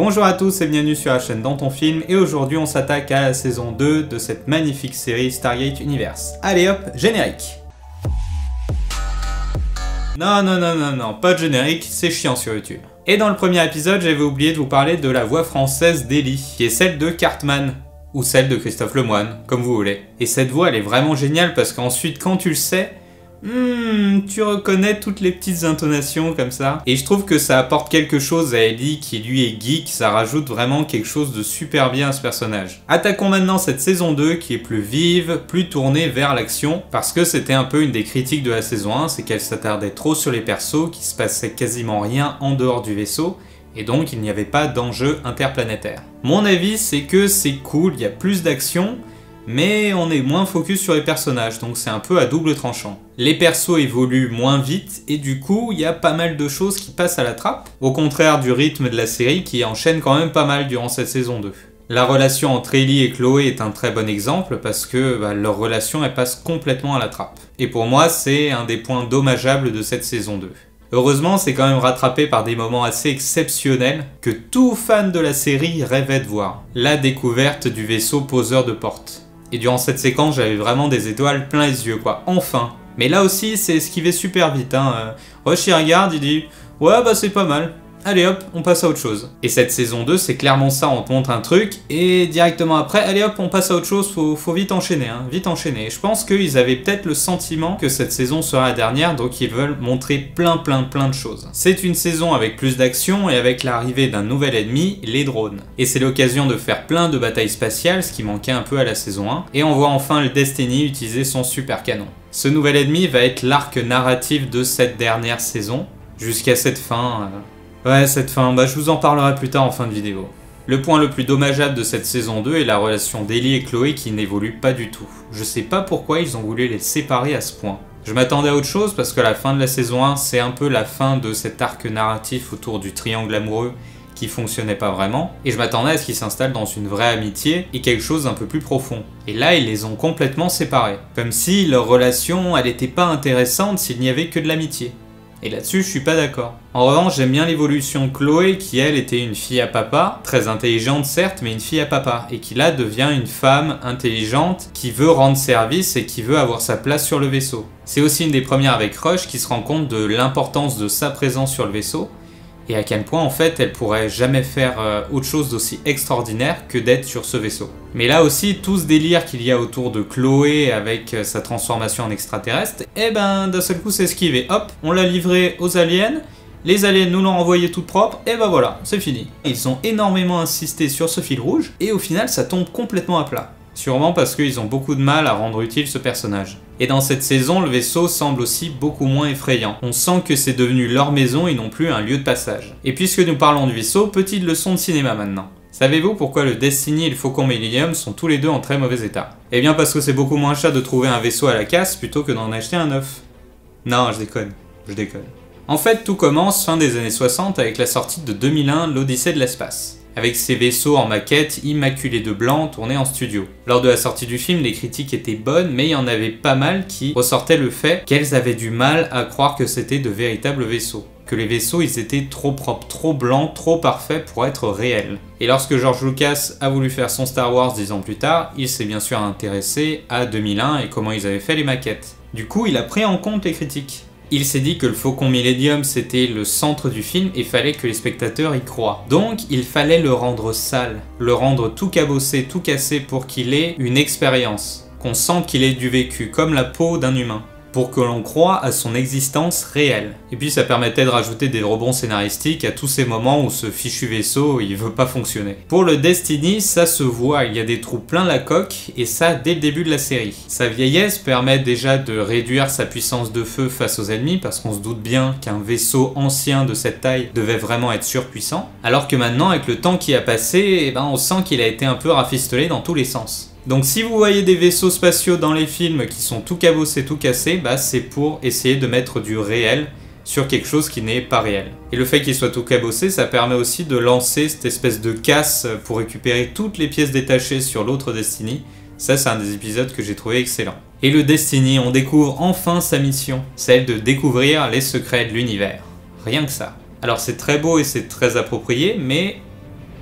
Bonjour à tous et bienvenue sur la chaîne Dans ton film, et aujourd'hui on s'attaque à la saison 2 de cette magnifique série Stargate Universe. Allez hop, générique. Non, pas de générique, c'est chiant sur YouTube. Et dans le premier épisode, j'avais oublié de vous parler de la voix française d'Ellie, qui est celle de Cartman, ou celle de Christophe Lemoine, comme vous voulez. Et cette voix elle est vraiment géniale parce qu'ensuite quand tu le sais, tu reconnais toutes les petites intonations comme ça. Et je trouve que ça apporte quelque chose à Ellie qui lui est geek, ça rajoute vraiment quelque chose de super bien à ce personnage. Attaquons maintenant cette saison 2 qui est plus vive, plus tournée vers l'action, parce que c'était un peu une des critiques de la saison 1, c'est qu'elle s'attardait trop sur les persos, qu'il se passait quasiment rien en dehors du vaisseau, et donc il n'y avait pas d'enjeu interplanétaire. Mon avis c'est que c'est cool, il y a plus d'action, mais on est moins focus sur les personnages, donc c'est un peu à double tranchant. Les persos évoluent moins vite, et du coup, il y a pas mal de choses qui passent à la trappe, au contraire du rythme de la série qui enchaîne quand même pas mal durant cette saison 2. La relation entre Ellie et Chloé est un très bon exemple, parce que leur relation elle passe complètement à la trappe. Et pour moi, c'est un des points dommageables de cette saison 2. Heureusement, c'est quand même rattrapé par des moments assez exceptionnels que tout fan de la série rêvait de voir. La découverte du vaisseau poseur de porte. Et durant cette séquence, j'avais vraiment des étoiles plein les yeux, quoi. Enfin. Mais là aussi, c'est esquivé super vite, hein. Rush, il regarde, il dit « Ouais, bah c'est pas mal. Allez hop, on passe à autre chose. » Et cette saison 2, c'est clairement ça, on te montre un truc, et directement après, allez hop, on passe à autre chose, faut vite enchaîner, hein, vite enchaîner. Et je pense qu'ils avaient peut-être le sentiment que cette saison sera la dernière, donc ils veulent montrer plein de choses. C'est une saison avec plus d'action, et avec l'arrivée d'un nouvel ennemi, les drones. Et c'est l'occasion de faire plein de batailles spatiales, ce qui manquait un peu à la saison 1, et on voit enfin le Destiny utiliser son super canon. Ce nouvel ennemi va être l'arc narratif de cette dernière saison, jusqu'à cette fin... Ouais, cette fin, je vous en parlerai plus tard en fin de vidéo. Le point le plus dommageable de cette saison 2 est la relation d'Ellie et Chloé qui n'évolue pas du tout. Je sais pas pourquoi ils ont voulu les séparer à ce point. Je m'attendais à autre chose parce que la fin de la saison 1, c'est un peu la fin de cet arc narratif autour du triangle amoureux qui fonctionnait pas vraiment, et je m'attendais à ce qu'ils s'installent dans une vraie amitié et quelque chose d'un peu plus profond. Et là, ils les ont complètement séparés. Comme si leur relation, elle était pas intéressante s'il n'y avait que de l'amitié. Et là-dessus, je suis pas d'accord. En revanche, j'aime bien l'évolution de Chloé, qui elle était une fille à papa, très intelligente certes, mais une fille à papa, et qui là devient une femme intelligente, qui veut rendre service et qui veut avoir sa place sur le vaisseau. C'est aussi une des premières avec Rush qui se rend compte de l'importance de sa présence sur le vaisseau, et à quel point en fait elle pourrait jamais faire autre chose d'aussi extraordinaire que d'être sur ce vaisseau. Mais là aussi, tout ce délire qu'il y a autour de Chloé avec sa transformation en extraterrestre, d'un seul coup c'est esquivé. Hop, on l'a livré aux aliens, les aliens nous l'ont envoyé toute propre, et voilà, c'est fini. Ils ont énormément insisté sur ce fil rouge, et au final ça tombe complètement à plat. Sûrement parce qu'ils ont beaucoup de mal à rendre utile ce personnage. Et dans cette saison, le vaisseau semble aussi beaucoup moins effrayant. On sent que c'est devenu leur maison et non plus un lieu de passage. Et puisque nous parlons du vaisseau, petite leçon de cinéma maintenant. Savez-vous pourquoi le Destiny et le Faucon Millennium sont tous les deux en très mauvais état? Eh bien parce que c'est beaucoup moins cher de trouver un vaisseau à la casse plutôt que d'en acheter un neuf. Non, je déconne. En fait, tout commence fin des années 60 avec la sortie de 2001, l'Odyssée de l'espace. Avec ces vaisseaux en maquette immaculés de blanc tournés en studio. Lors de la sortie du film, les critiques étaient bonnes, mais il y en avait pas mal qui ressortaient le fait qu'elles avaient du mal à croire que c'était de véritables vaisseaux. Que les vaisseaux ils étaient trop propres, trop blancs, trop parfaits pour être réels. Et lorsque George Lucas a voulu faire son Star Wars 10 ans plus tard, il s'est bien sûr intéressé à 2001 et comment ils avaient fait les maquettes. Du coup, il a pris en compte les critiques. Il s'est dit que le Faucon Millennium c'était le centre du film et fallait que les spectateurs y croient. Donc il fallait le rendre sale, le rendre tout cabossé, tout cassé pour qu'il ait une expérience, qu'on sente qu'il ait du vécu, comme la peau d'un humain, pour que l'on croie à son existence réelle. Et puis ça permettait de rajouter des rebonds scénaristiques à tous ces moments où ce fichu vaisseau il veut pas fonctionner. Pour le Destiny, ça se voit, il y a des trous plein la coque, et ça dès le début de la série. Sa vieillesse permet déjà de réduire sa puissance de feu face aux ennemis, parce qu'on se doute bien qu'un vaisseau ancien de cette taille devait vraiment être surpuissant, alors que maintenant avec le temps qui a passé, on sent qu'il a été un peu rafistolé dans tous les sens. Donc si vous voyez des vaisseaux spatiaux dans les films qui sont tout cabossés, tout cassés, c'est pour essayer de mettre du réel sur quelque chose qui n'est pas réel. Et le fait qu'il soit tout cabossé, ça permet aussi de lancer cette espèce de casse pour récupérer toutes les pièces détachées sur l'autre Destiny. Ça, c'est un des épisodes que j'ai trouvé excellent. Et le Destiny, on découvre enfin sa mission, celle de découvrir les secrets de l'univers. Rien que ça. Alors c'est très beau et c'est très approprié, mais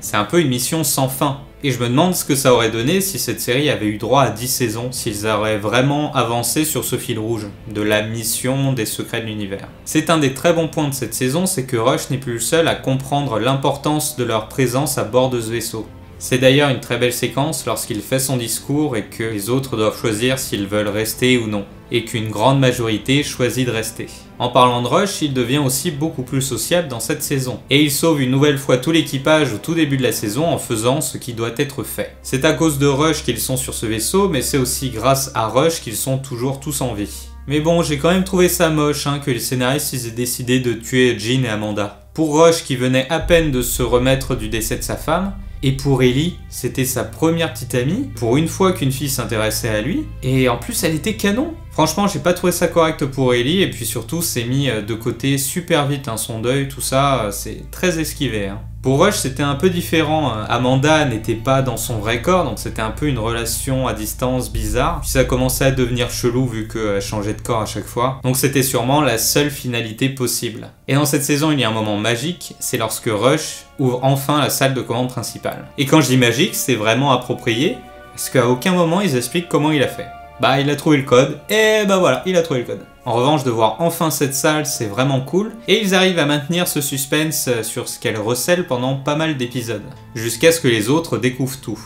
C'est un peu une mission sans fin. Et je me demande ce que ça aurait donné si cette série avait eu droit à 10 saisons, s'ils auraient vraiment avancé sur ce fil rouge, de la mission des secrets de l'univers. C'est un des très bons points de cette saison, c'est que Rush n'est plus le seul à comprendre l'importance de leur présence à bord de ce vaisseau. C'est d'ailleurs une très belle séquence lorsqu'il fait son discours et que les autres doivent choisir s'ils veulent rester ou non, et qu'une grande majorité choisit de rester. En parlant de Rush, il devient aussi beaucoup plus sociable dans cette saison, et il sauve une nouvelle fois tout l'équipage au tout début de la saison en faisant ce qui doit être fait. C'est à cause de Rush qu'ils sont sur ce vaisseau, mais c'est aussi grâce à Rush qu'ils sont toujours tous en vie. Mais bon, j'ai quand même trouvé ça moche que les scénaristes aient décidé de tuer Jean et Amanda. Pour Rush qui venait à peine de se remettre du décès de sa femme, et pour Ellie, c'était sa première petite amie, pour une fois qu'une fille s'intéressait à lui, et en plus elle était canon. Franchement, j'ai pas trouvé ça correct pour Ellie, et puis surtout c'est mis de côté super vite, son deuil, tout ça, c'est très esquivé. Pour Rush, c'était un peu différent. Amanda n'était pas dans son vrai corps, donc c'était un peu une relation à distance bizarre. Puis ça commençait à devenir chelou vu qu'elle changeait de corps à chaque fois. Donc c'était sûrement la seule finalité possible. Et dans cette saison, il y a un moment magique, c'est lorsque Rush ouvre enfin la salle de commande principale. Et quand je dis magique, c'est vraiment approprié, parce qu'à aucun moment ils expliquent comment il a fait. Bah il a trouvé le code, et bah voilà, il a trouvé le code. En revanche, de voir enfin cette salle, c'est vraiment cool, et ils arrivent à maintenir ce suspense sur ce qu'elle recèle pendant pas mal d'épisodes, jusqu'à ce que les autres découvrent tout.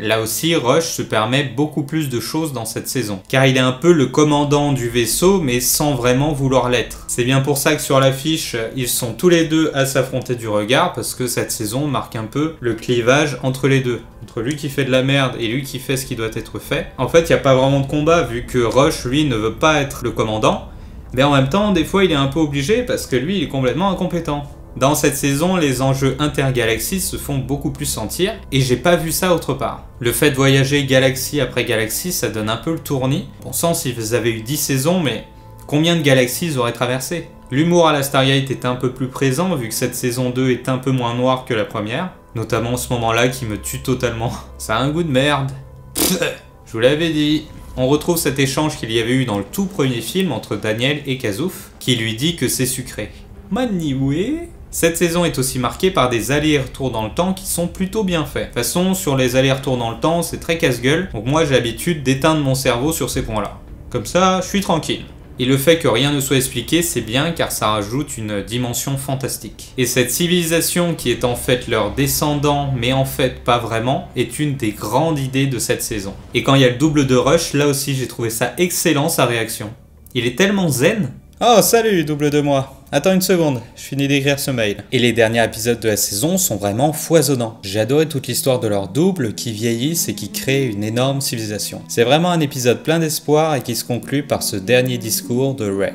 Là aussi, Rush se permet beaucoup plus de choses dans cette saison, car il est un peu le commandant du vaisseau, mais sans vraiment vouloir l'être. C'est bien pour ça que sur l'affiche, ils sont tous les deux à s'affronter du regard, parce que cette saison marque un peu le clivage entre les deux. Entre lui qui fait de la merde et lui qui fait ce qui doit être fait. En fait, il n'y a pas vraiment de combat, vu que Rush, lui, ne veut pas être le commandant, mais en même temps, des fois, il est un peu obligé, parce que lui, il est complètement incompétent. Dans cette saison, les enjeux intergalaxies se font beaucoup plus sentir, et j'ai pas vu ça autre part. Le fait de voyager galaxie après galaxie, ça donne un peu le tournis. Bon sang, s'ils avaient eu 10 saisons, mais combien de galaxies ils auraient traversé? L'humour à la Stargate est un peu plus présent, vu que cette saison 2 est un peu moins noire que la première. Notamment ce moment-là qui me tue totalement. Ça a un goût de merde. Je vous l'avais dit. On retrouve cet échange qu'il y avait eu dans le tout premier film entre Daniel et Kazouf, qui lui dit que c'est sucré. Manioué. Cette saison est aussi marquée par des allers-retours dans le temps qui sont plutôt bien faits. De toute façon, sur les allers-retours dans le temps, c'est très casse-gueule, donc moi j'ai l'habitude d'éteindre mon cerveau sur ces points-là. Comme ça, je suis tranquille. Et le fait que rien ne soit expliqué, c'est bien car ça rajoute une dimension fantastique. Et cette civilisation qui est en fait leur descendant, mais en fait pas vraiment, est une des grandes idées de cette saison. Et quand il y a le double de Rush, là aussi j'ai trouvé ça excellent sa réaction. Il est tellement zen. Oh salut double de moi. Attends une seconde, je finis d'écrire ce mail. Et les derniers épisodes de la saison sont vraiment foisonnants. J'ai adoré toute l'histoire de leurs doubles qui vieillissent et qui créent une énorme civilisation. C'est vraiment un épisode plein d'espoir et qui se conclut par ce dernier discours de Ray.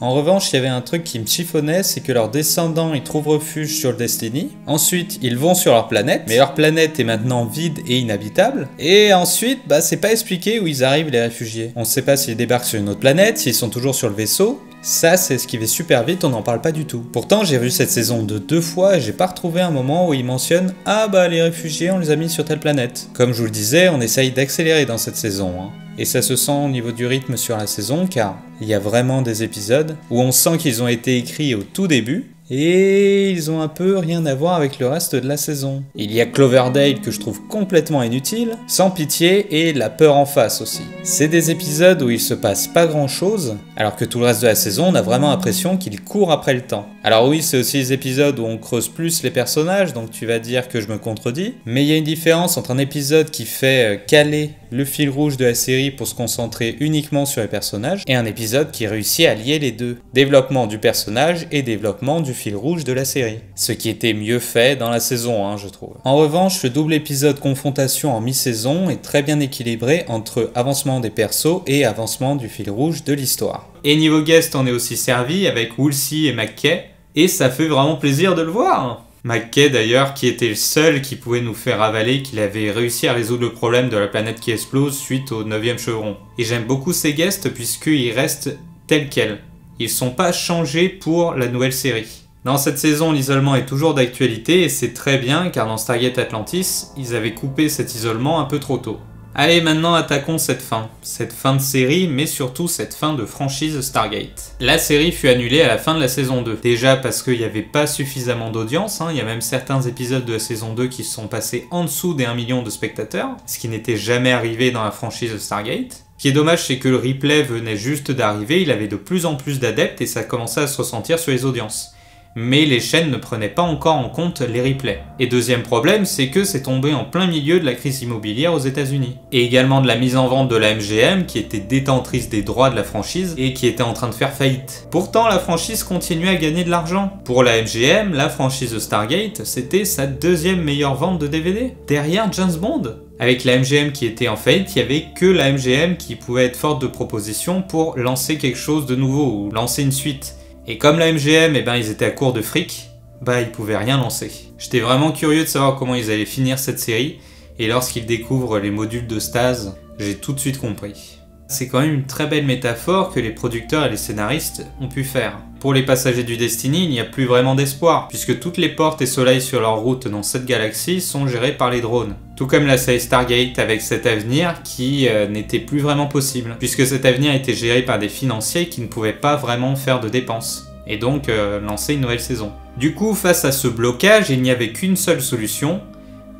En revanche, il y avait un truc qui me chiffonnait, c'est que leurs descendants ils trouvent refuge sur le Destiny. Ensuite, ils vont sur leur planète, mais leur planète est maintenant vide et inhabitable. Et ensuite, c'est pas expliqué où ils arrivent les réfugiés. On sait pas s'ils débarquent sur une autre planète, s'ils sont toujours sur le vaisseau. Ça, c'est ce qui va super vite, on n'en parle pas du tout. Pourtant, j'ai vu cette saison de 2 fois et j'ai pas retrouvé un moment où ils mentionnent « Ah les réfugiés, on les a mis sur telle planète ». Comme je vous le disais, on essaye d'accélérer dans cette saison. Et ça se sent au niveau du rythme sur la saison, car il y a vraiment des épisodes où on sent qu'ils ont été écrits au tout début, et ils ont un peu rien à voir avec le reste de la saison. Il y a Cloverdale que je trouve complètement inutile, Sans Pitié et La Peur en face aussi. C'est des épisodes où il se passe pas grand chose, alors que tout le reste de la saison on a vraiment l'impression qu'il court après le temps. Alors oui, c'est aussi des épisodes où on creuse plus les personnages, donc tu vas dire que je me contredis, mais il y a une différence entre un épisode qui fait caler le fil rouge de la série pour se concentrer uniquement sur les personnages, et un épisode qui réussit à lier les deux. Développement du personnage et développement du fil rouge de la série. Ce qui était mieux fait dans la saison, je trouve. En revanche, le double épisode confrontation en mi-saison est très bien équilibré entre avancement des persos et avancement du fil rouge de l'histoire. Et niveau guest, on est aussi servi avec Woolsey et McKay, et ça fait vraiment plaisir de le voir. McKay d'ailleurs, qui était le seul qui pouvait nous faire avaler qu'il avait réussi à résoudre le problème de la planète qui explose suite au 9e chevron. Et j'aime beaucoup ces guests puisqu'ils restent tels quels. Ils sont pas changés pour la nouvelle série. Dans cette saison, l'isolement est toujours d'actualité et c'est très bien car dans Stargate Atlantis, ils avaient coupé cet isolement un peu trop tôt. Allez, maintenant attaquons cette fin de série, mais surtout cette fin de franchise Stargate. La série fut annulée à la fin de la saison 2. Déjà parce qu'il n'y avait pas suffisamment d'audience, il y a même certains épisodes de la saison 2 qui se sont passés en dessous des 1 million de spectateurs, ce qui n'était jamais arrivé dans la franchise Stargate. Ce qui est dommage, c'est que le replay venait juste d'arriver, il avait de plus en plus d'adeptes et ça commençait à se ressentir sur les audiences. Mais les chaînes ne prenaient pas encore en compte les replays. Et deuxième problème, c'est que c'est tombé en plein milieu de la crise immobilière aux États-Unis. Et également de la mise en vente de la MGM, qui était détentrice des droits de la franchise et qui était en train de faire faillite. Pourtant, la franchise continuait à gagner de l'argent. Pour la MGM, la franchise Stargate, c'était sa deuxième meilleure vente de DVD, derrière James Bond. Avec la MGM qui était en faillite, il n'y avait que la MGM qui pouvait être forte de propositions pour lancer quelque chose de nouveau ou lancer une suite. Et comme la MGM, ils étaient à court de fric, ils pouvaient rien lancer. J'étais vraiment curieux de savoir comment ils allaient finir cette série, et lorsqu'ils découvrent les modules de stase, j'ai tout de suite compris. C'est quand même une très belle métaphore que les producteurs et les scénaristes ont pu faire. Pour les passagers du Destiny, il n'y a plus vraiment d'espoir, puisque toutes les portes et soleils sur leur route dans cette galaxie sont gérés par les drones. Tout comme la série Stargate avec cet avenir qui n'était plus vraiment possible, puisque cet avenir était géré par des financiers qui ne pouvaient pas vraiment faire de dépenses, et donc lancer une nouvelle saison. Du coup, face à ce blocage, il n'y avait qu'une seule solution,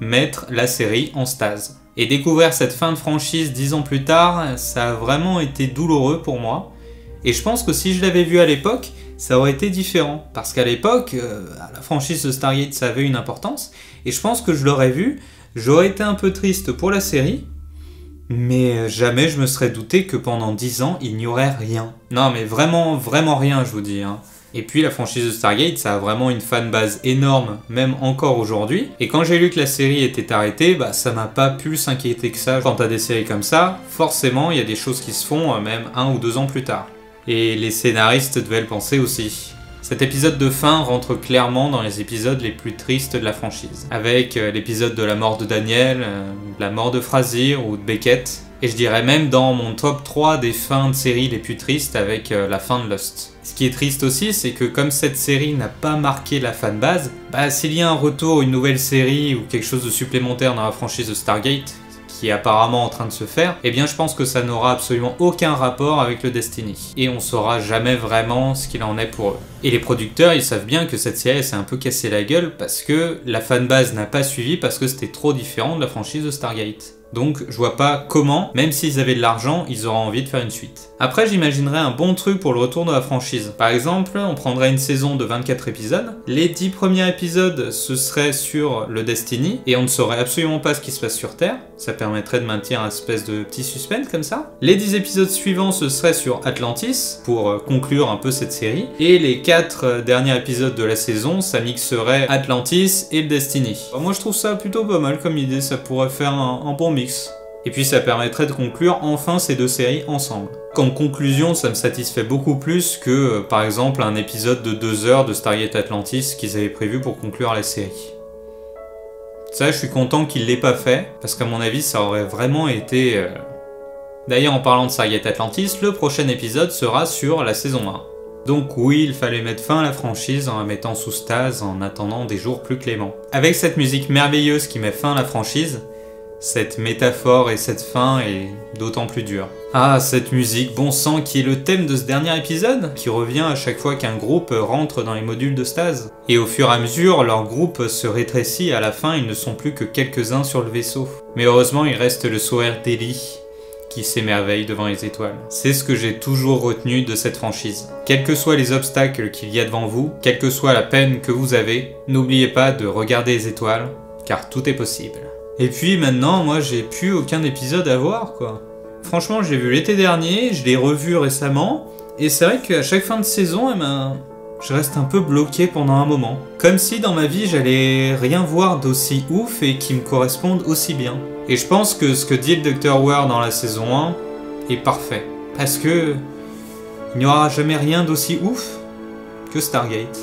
mettre la série en stase. Et découvrir cette fin de franchise 10 ans plus tard, ça a vraiment été douloureux pour moi. Et je pense que si je l'avais vu à l'époque, ça aurait été différent. Parce qu'à l'époque, la franchise de Stargate, ça avait une importance. Et je pense que je l'aurais vu, j'aurais été un peu triste pour la série. Mais jamais je me serais douté que pendant 10 ans, il n'y aurait rien. Non mais vraiment, vraiment rien, je vous dis. Et puis la franchise de Stargate, ça a vraiment une fanbase énorme, même encore aujourd'hui. Et quand j'ai lu que la série était arrêtée, ça m'a pas plus inquiété que ça. Quand t'as des séries comme ça, forcément il y a des choses qui se font même 1 ou 2 ans plus tard. Et les scénaristes devaient le penser aussi. Cet épisode de fin rentre clairement dans les épisodes les plus tristes de la franchise. Avec l'épisode de la mort de Daniel, de la mort de Frasier ou de Beckett. Et je dirais même dans mon top 3 des fins de série les plus tristes avec la fin de Lost. Ce qui est triste aussi, c'est que comme cette série n'a pas marqué la fanbase, s'il y a un retour, une nouvelle série ou quelque chose de supplémentaire dans la franchise de Stargate, qui est apparemment en train de se faire, je pense que ça n'aura absolument aucun rapport avec le Destiny. Et on saura jamais vraiment ce qu'il en est pour eux. Et les producteurs, ils savent bien que cette série s'est un peu cassée la gueule parce que la fanbase n'a pas suivi parce que c'était trop différent de la franchise de Stargate. Donc je vois pas comment, même s'ils avaient de l'argent, ils auraient envie de faire une suite. Après, j'imaginerais un bon truc pour le retour de la franchise. Par exemple, on prendrait une saison de 24 épisodes. Les 10 premiers épisodes, ce serait sur le Destiny, et on ne saurait absolument pas ce qui se passe sur Terre. Ça permettrait de maintenir un espèce de petit suspense comme ça. Les 10 épisodes suivants, ce serait sur Atlantis, pour conclure un peu cette série. Et les 4 derniers épisodes de la saison, ça mixerait Atlantis et le Destiny. Moi, je trouve ça plutôt pas mal comme idée, ça pourrait faire un bon mix. Et puis ça permettrait de conclure enfin ces deux séries ensemble. Comme conclusion, ça me satisfait beaucoup plus que, par exemple, un épisode de 2 heures de Stargate Atlantis qu'ils avaient prévu pour conclure la série. Ça, je suis content qu'ils l'aient pas fait, parce qu'à mon avis, ça aurait vraiment été... D'ailleurs, en parlant de Stargate Atlantis, le prochain épisode sera sur la saison 1. Donc oui, il fallait mettre fin à la franchise en la mettant sous stase en attendant des jours plus cléments. Avec cette musique merveilleuse qui met fin à la franchise, cette métaphore et cette fin est d'autant plus dure. Ah, cette musique bon sang qui est le thème de ce dernier épisode, qui revient à chaque fois qu'un groupe rentre dans les modules de stase. Et au fur et à mesure, leur groupe se rétrécit et à la fin, ils ne sont plus que quelques-uns sur le vaisseau. Mais heureusement, il reste le sourire d'Ellie, qui s'émerveille devant les étoiles. C'est ce que j'ai toujours retenu de cette franchise. Quels que soient les obstacles qu'il y a devant vous, quelle que soit la peine que vous avez, n'oubliez pas de regarder les étoiles, car tout est possible. Et puis maintenant, moi j'ai plus aucun épisode à voir quoi. Franchement, j'ai vu l'été dernier, je l'ai revu récemment, et c'est vrai qu'à chaque fin de saison, je reste un peu bloqué pendant un moment. Comme si dans ma vie, j'allais rien voir d'aussi ouf et qui me corresponde aussi bien. Et je pense que ce que dit le Dr. Ware dans la saison 1 est parfait. Parce que il n'y aura jamais rien d'aussi ouf que Stargate.